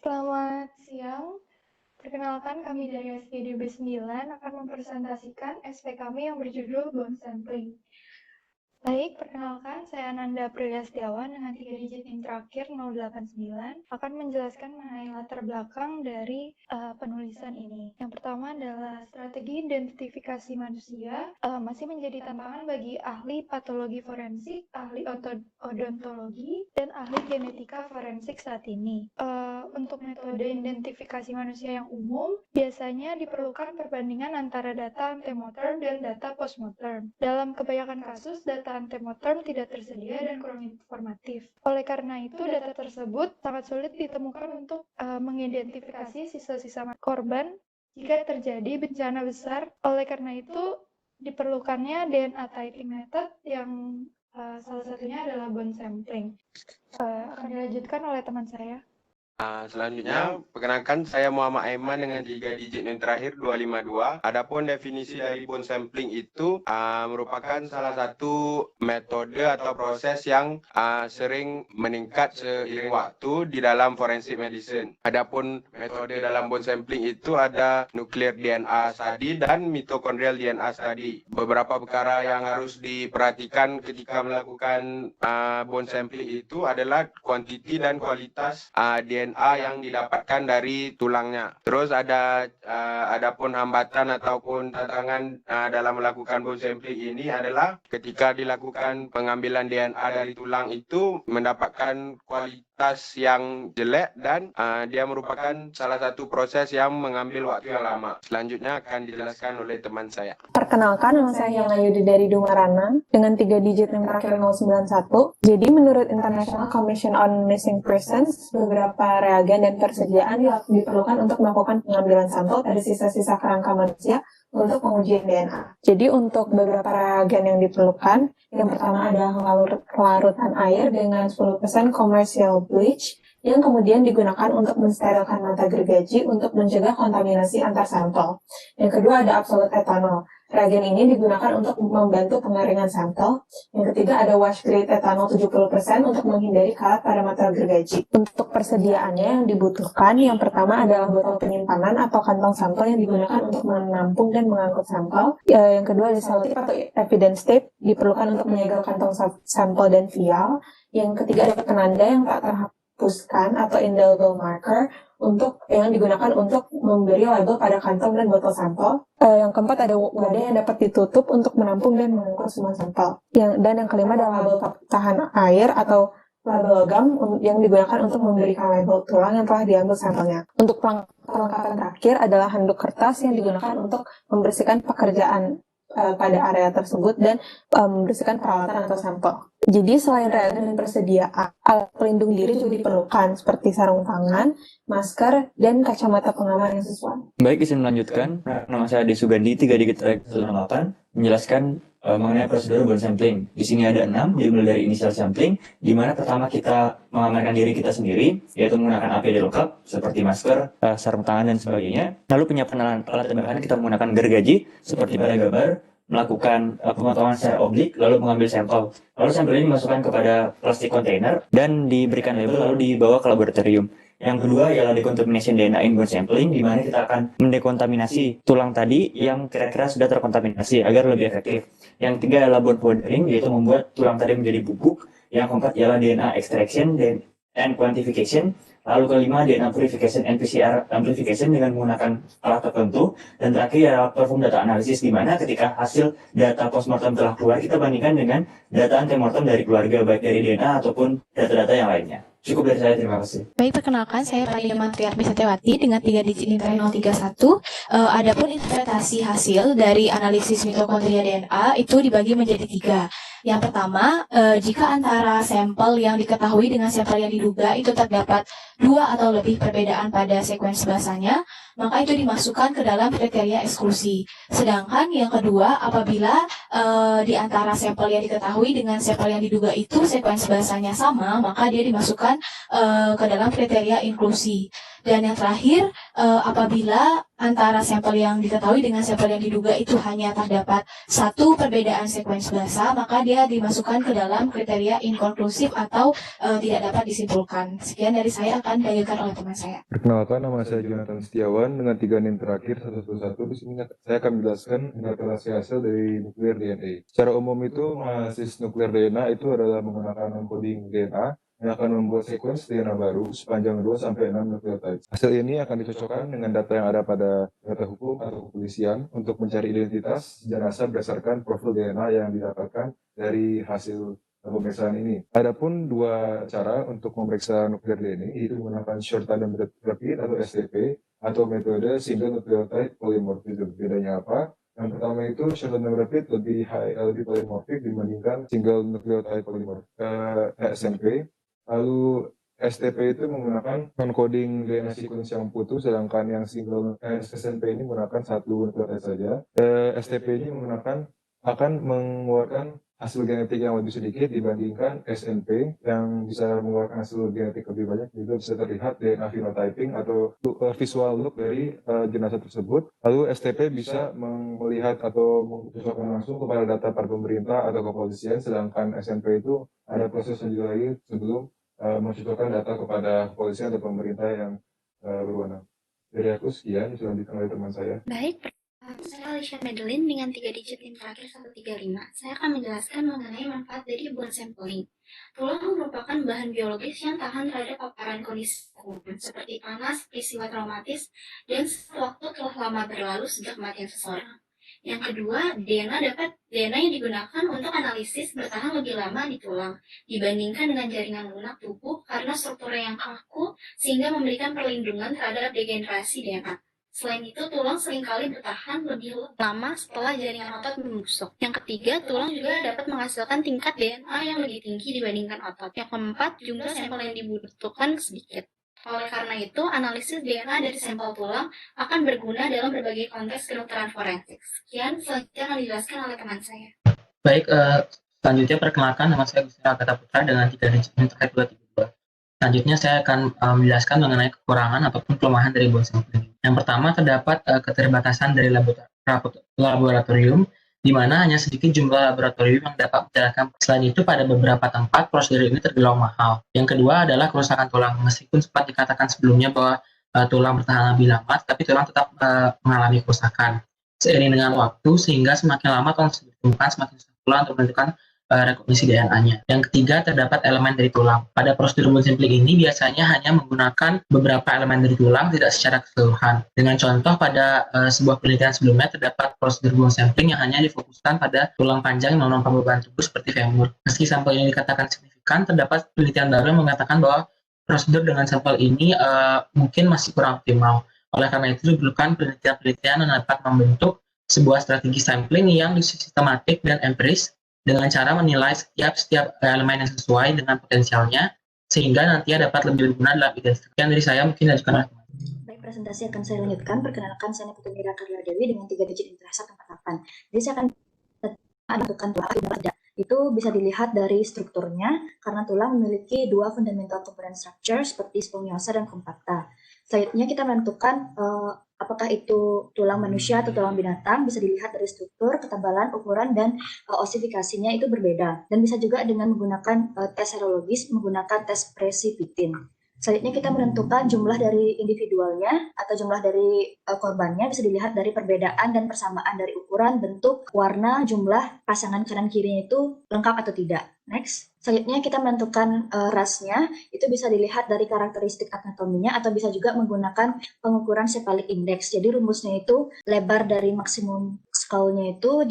Selamat siang, perkenalkan kami dari SKDB 9 akan mempresentasikan SP kami yang berjudul Bone Sampling. Baik, perkenalkan saya Nanda Aprilia Setiawan dengan 3 digit NIM terakhir 089 akan menjelaskan mengenai latar belakang dari penulisan ini. Yang pertama adalah strategi identifikasi manusia masih menjadi tantangan bagi ahli patologi forensik, ahli odontologi, dan ahli genetika forensik saat ini. Untuk metode identifikasi manusia yang umum, biasanya diperlukan perbandingan antara data antemortem dan data postmortem. Dalam kebanyakan kasus, data antemortem tidak tersedia dan kurang informatif. Oleh karena itu, data tersebut sangat sulit ditemukan untuk mengidentifikasi sisa-sisa korban jika terjadi bencana besar. Oleh karena itu, diperlukannya DNA typing method yang salah satunya adalah bone sampling. Akan dilanjutkan oleh teman saya. Selanjutnya, perkenalkan saya Muhammad Aiman dengan 3 digit yang terakhir 252. Adapun definisi dari bone sampling itu merupakan salah satu metode atau proses yang sering meningkat seiring waktu di dalam forensic medicine. Adapun metode dalam bone sampling itu ada nuclear DNA study dan mitochondrial DNA study. Beberapa perkara yang harus diperhatikan ketika melakukan bone sampling itu adalah kuantiti dan kualitas DNA yang didapatkan dari tulangnya. Terus adapun hambatan ataupun tantangan dalam melakukan bone sampling ini adalah ketika dilakukan pengambilan DNA dari tulang itu mendapatkan kualitas yang jelek dan dia merupakan salah satu proses yang mengambil waktu yang lama. Selanjutnya akan dijelaskan oleh teman saya. Perkenalkan, nama saya Yana Yudi dari Dumarana dengan 3 digit yang terakhir 091. Jadi menurut International Commission on Missing Persons, beberapa reagen dan persediaan diperlukan untuk melakukan pengambilan sampel dari sisa-sisa kerangka manusia untuk pengujian DNA. Jadi untuk beberapa reagen yang diperlukan, yang pertama ada larutan air dengan 10% commercial bleach yang kemudian digunakan untuk mensterilkan mata gergaji untuk mencegah kontaminasi antar sampel. Yang kedua ada absolute ethanol. Reagen ini digunakan untuk membantu pengeringan sampel. Yang ketiga ada wash grade ethanol 70% untuk menghindari karat pada mata gergaji. Untuk persediaannya yang dibutuhkan, yang pertama adalah botol penyimpanan atau kantong sampel yang digunakan untuk menampung dan mengangkut sampel. Yang kedua ada selotip atau evidence tape diperlukan untuk menyegel kantong sampel dan vial. Yang ketiga ada penanda yang tak terhapuskan atau indelible marker yang digunakan untuk memberi label pada kantong dan botol sampel. Yang keempat ada wadah yang dapat ditutup untuk menampung dan mengangkut semua sampel. Dan yang kelima adalah label tahan air atau label logam yang digunakan untuk memberikan label tulang yang telah diambil sampelnya. Untuk perlengkapan terakhir adalah handuk kertas yang digunakan untuk membersihkan pekerjaan pada area tersebut dan membersihkan peralatan atau sampel. Jadi selain reagen dan persediaan, alat pelindung diri juga diperlukan seperti sarung tangan, masker, dan kacamata pengaman yang sesuai. Baik, izin melanjutkan. Nama saya Ade Sugandi, 3 digit terakhir 168, menjelaskan mengenai prosedur bone sampling. Di sini ada 6, dimulai dari initial sampling, di mana pertama kita mengamankan diri kita sendiri, yaitu menggunakan APD lengkap, seperti masker, sarung tangan, dan sebagainya. Lalu penyiapan alat dan bahan kita menggunakan gergaji, seperti pada gambar, melakukan pemotongan secara oblik, lalu mengambil sampel. Lalu sampel ini dimasukkan kepada plastik kontainer dan diberikan label lalu dibawa ke laboratorium. Yang kedua ialah decontamination DNA in bone sampling, di mana kita akan mendekontaminasi tulang tadi yang kira-kira sudah terkontaminasi agar lebih efektif. Yang ketiga adalah bone powdering, yaitu membuat tulang tadi menjadi bubuk. Yang keempat ialah DNA extraction and quantification. Lalu kelima DNA purification and PCR amplification dengan menggunakan alat tertentu. Dan terakhir adalah perform data analysis, di mana ketika hasil data postmortem telah keluar, kita bandingkan dengan data antemortem dari keluarga, baik dari DNA ataupun data-data yang lainnya. Cukup dari saya, terima kasih. Baik, perkenalkan saya Padia Mantriarmi Setiawati dengan 3 digit NIM 031. Adapun interpretasi hasil dari analisis mitokondria DNA itu dibagi menjadi 3. Yang pertama, jika antara sampel yang diketahui dengan sampel yang diduga itu terdapat 2 atau lebih perbedaan pada sekuens bahasanya, maka itu dimasukkan ke dalam kriteria eksklusi. Sedangkan yang kedua, apabila di antara sampel yang diketahui dengan sampel yang diduga itu sekuens bahasanya sama, maka dia dimasukkan ke dalam kriteria inklusi. Dan yang terakhir, apabila antara sampel yang diketahui dengan sampel yang diduga itu hanya terdapat satu perbedaan sekuens bahasa, maka dia dimasukkan ke dalam kriteria inkonklusif atau tidak dapat disimpulkan. Sekian dari saya akan dilanjutkan oleh teman saya. Perkenalkan, nama saya Jonathan Setiawan dengan 3 NIM terakhir 111. Di sini saya akan menjelaskan interpretasi hasil dari nuklir DNA. Secara umum itu, analisis nuklir DNA itu adalah menggunakan encoding DNA yang akan membuat sekuens DNA baru sepanjang 2-6 nukleotide. Hasil ini akan dicocokkan dengan data yang ada pada data hukum atau kepolisian untuk mencari identitas jenazah berdasarkan profil DNA yang didapatkan dari hasil pemeriksaan ini. Adapun dua cara untuk memeriksa nuklir DNA, yaitu menggunakan short tandem repeat atau STP atau metode single nucleotide polymorphism. Bedanya apa? Yang pertama itu short tandem repeat lebih polymorphic dibandingkan single nucleotide polymorph SNP. Lalu STP itu menggunakan non-coding DNA sequence yang putus, sedangkan yang single SNP ini menggunakan satu nucleotide saja. STP ini akan mengeluarkan hasil genetik yang lebih sedikit dibandingkan SNP yang bisa mengeluarkan hasil genetik lebih banyak, juga bisa terlihat DNA phenotyping atau visual look dari jenazah tersebut. Lalu STP bisa melihat atau mencocokkan langsung kepada data para pemerintah atau kepolisian, sedangkan SNP itu ada proses lanjut lagi sebelum mencocokkan data kepada kepolisian atau pemerintah yang berwenang. Dari aku sekian, selanjutnya oleh teman saya. Baik, saya Alicia Madeline dengan 3 digit NIM terakhir 135. Saya akan menjelaskan mengenai manfaat dari bone sampling. Tulang merupakan bahan biologis yang tahan terhadap paparan kondisi seperti panas, peristiwa traumatis, dan waktu telah lama berlalu sejak kematian seseorang. Yang kedua, DNA yang digunakan untuk analisis bertahan lebih lama di tulang dibandingkan dengan jaringan lunak tubuh karena strukturnya yang kaku sehingga memberikan perlindungan terhadap degenerasi DNA. Selain itu, tulang seringkali bertahan lebih lama setelah jaringan otot membusuk. Yang ketiga, tulang juga dapat menghasilkan tingkat DNA yang lebih tinggi dibandingkan otot. Yang keempat, jumlah sampel yang dibutuhkan sedikit. Oleh karena itu, analisis DNA dari sampel tulang akan berguna dalam berbagai konteks kedokteran forensik. Sekian, selanjutnya akan dijelaskan oleh teman saya. Baik, selanjutnya perkenalkan, nama saya Gusti Agatha Putra dengan 3 digit NIM terkait 232. Selanjutnya saya akan menjelaskan mengenai kekurangan ataupun kelemahan dari bone sampling. Yang pertama, terdapat keterbatasan dari laboratorium, di mana hanya sedikit jumlah laboratorium yang dapat menjalankan. Selain itu, pada beberapa tempat prosedur ini tergolong mahal. Yang kedua adalah kerusakan tulang. Meskipun sempat dikatakan sebelumnya bahwa tulang bertahan lebih lama, tapi tulang tetap mengalami kerusakan. Seiring dengan waktu, sehingga semakin lama tulang ditemukan, semakin susah pula untuk menentukan rekognisi DNA-nya. Yang ketiga, terdapat elemen dari tulang. Pada prosedur bone sampling ini biasanya hanya menggunakan beberapa elemen dari tulang, tidak secara keseluruhan. Dengan contoh, pada sebuah penelitian sebelumnya terdapat prosedur bone sampling yang hanya difokuskan pada tulang panjang yang menopang beban tubuh seperti femur. Meski sampel ini dikatakan signifikan, terdapat penelitian baru yang mengatakan bahwa prosedur dengan sampel ini mungkin masih kurang optimal. Oleh karena itu, diperlukan penelitian-penelitian yang dapat membentuk sebuah strategi sampling yang sistematik dan empiris dengan cara menilai setiap elemen yang sesuai dengan potensialnya, sehingga nantinya dapat lebih berguna dalam identitas. Sekian dari saya, mungkin lanjutkan oleh teman. Baik, presentasi akan saya lanjutkan. Perkenalkan, saya Putri Mira Karla Dewi dengan 3 digit NIM 148. Jadi saya akan menentukan tulang tidak. Itu bisa dilihat dari strukturnya, karena tulang memiliki 2 fundamental component structure seperti sponiosa dan compacta. Selanjutnya kita menentukan apakah itu tulang manusia atau tulang binatang, bisa dilihat dari struktur, ketebalan, ukuran, dan osifikasinya itu berbeda. Dan bisa juga dengan menggunakan tes serologis, menggunakan tes precipitin. Selanjutnya kita menentukan jumlah dari individualnya atau jumlah dari korbannya, bisa dilihat dari perbedaan dan persamaan dari ukuran, bentuk, warna, jumlah pasangan kanan kirinya itu lengkap atau tidak. Next. Selanjutnya kita menentukan rasnya, itu bisa dilihat dari karakteristik anatominya atau bisa juga menggunakan pengukuran cephalic index. Jadi rumusnya itu lebar dari maksimum skull-nya itu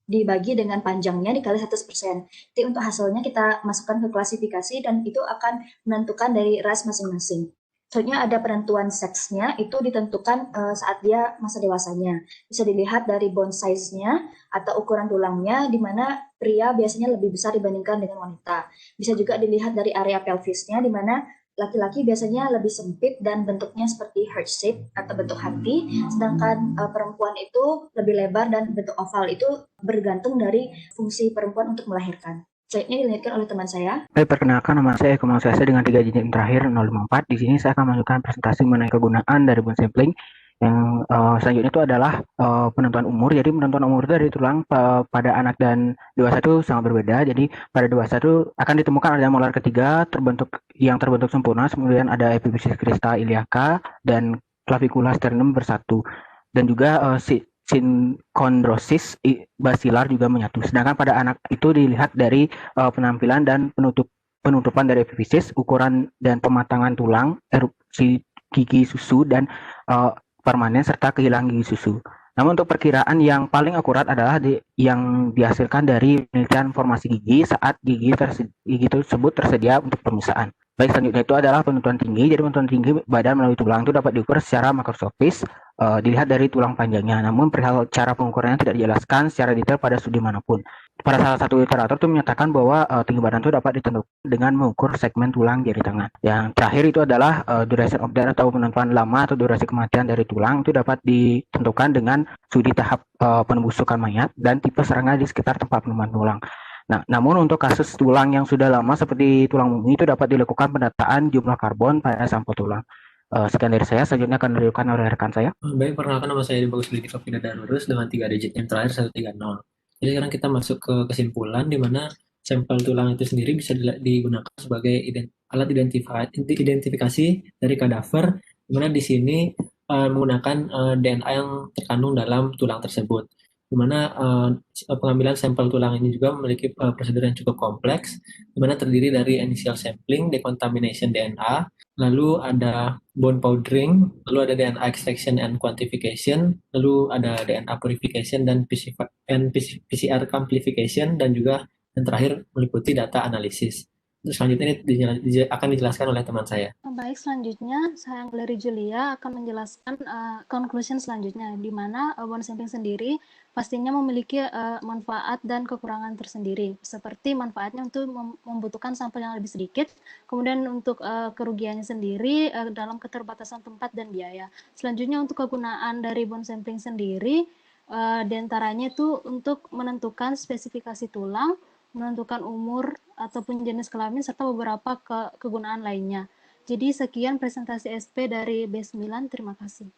dibagi dengan panjangnya dikali 100%. Jadi untuk hasilnya kita masukkan ke klasifikasi dan itu akan menentukan dari ras masing-masing. Selanjutnya ada penentuan seksnya, itu ditentukan saat dia masa dewasanya. Bisa dilihat dari bone size-nya atau ukuran tulangnya, di mana pria biasanya lebih besar dibandingkan dengan wanita. Bisa juga dilihat dari area pelvisnya, di mana laki-laki biasanya lebih sempit dan bentuknya seperti heart shape atau bentuk hati, sedangkan perempuan itu lebih lebar dan bentuk oval. Itu bergantung dari fungsi perempuan untuk melahirkan. Selanjutnya dilanjutkan oleh teman saya. Baik, perkenalkan nama saya Eko Mausasa dengan 3 digit terakhir 054. Di sini saya akan menunjukkan presentasi mengenai kegunaan dari bone sampling. Yang selanjutnya itu adalah penentuan umur. Jadi penentuan umur itu dari tulang pada anak dan dewasa itu sangat berbeda. Jadi pada dewasa itu akan ditemukan ada molar ketiga terbentuk sempurna, kemudian ada epiphysis crista iliaca dan clavicula sternum bersatu. Dan juga synchondrosis basilar juga menyatu. Sedangkan pada anak itu dilihat dari penampilan dan penutupan dari epifysis, ukuran dan pematangan tulang, erupsi gigi susu dan permanen serta kehilangan gigi susu. Namun untuk perkiraan yang paling akurat adalah yang dihasilkan dari penelitian formasi gigi saat gigi tersebut tersedia untuk pemisahan. Baik, selanjutnya itu adalah penentuan tinggi. Jadi penentuan tinggi badan melalui tulang itu dapat diukur secara makroskopis, dilihat dari tulang panjangnya. Namun perihal cara pengukurannya tidak dijelaskan secara detail pada studi manapun. Pada salah satu literatur itu menyatakan bahwa tinggi badan itu dapat ditentukan dengan mengukur segmen tulang jari tangan. Yang terakhir itu adalah duration of death atau penentuan lama atau durasi kematian dari tulang itu dapat ditentukan dengan studi tahap penembusukan mayat dan tipe serangan di sekitar tempat penemuan tulang. Nah, namun untuk kasus tulang yang sudah lama seperti tulang mumi itu dapat dilakukan pendataan jumlah karbon pada sampel tulang. Sekian dari saya, selanjutnya akan dilakukan oleh rekan saya. Baik, perkenalkan nama saya Bagus Diki Sofina Darurus dengan 3 digit yang terakhir 130. Jadi sekarang kita masuk ke kesimpulan di mana sampel tulang itu sendiri bisa digunakan sebagai alat identifikasi dari kadaver, di mana di sini menggunakan DNA yang terkandung dalam tulang tersebut. Di mana pengambilan sampel tulang ini juga memiliki prosedur yang cukup kompleks, di mana terdiri dari initial sampling, decontamination DNA, lalu ada bone powdering, lalu ada DNA extraction and quantification, lalu ada DNA purification dan PCR amplification, dan juga yang terakhir meliputi data analisis. Selanjutnya ini akan dijelaskan oleh teman saya. Baik, selanjutnya saya Angleri Julia akan menjelaskan conclusion selanjutnya, di mana bone sampling sendiri pastinya memiliki manfaat dan kekurangan tersendiri. Seperti manfaatnya untuk membutuhkan sampel yang lebih sedikit, kemudian untuk kerugiannya sendiri dalam keterbatasan tempat dan biaya. Selanjutnya untuk kegunaan dari bone sampling sendiri, diantaranya itu untuk menentukan spesifikasi tulang, menentukan umur ataupun jenis kelamin, serta beberapa kegunaan lainnya. Jadi sekian presentasi SP dari B9, terima kasih.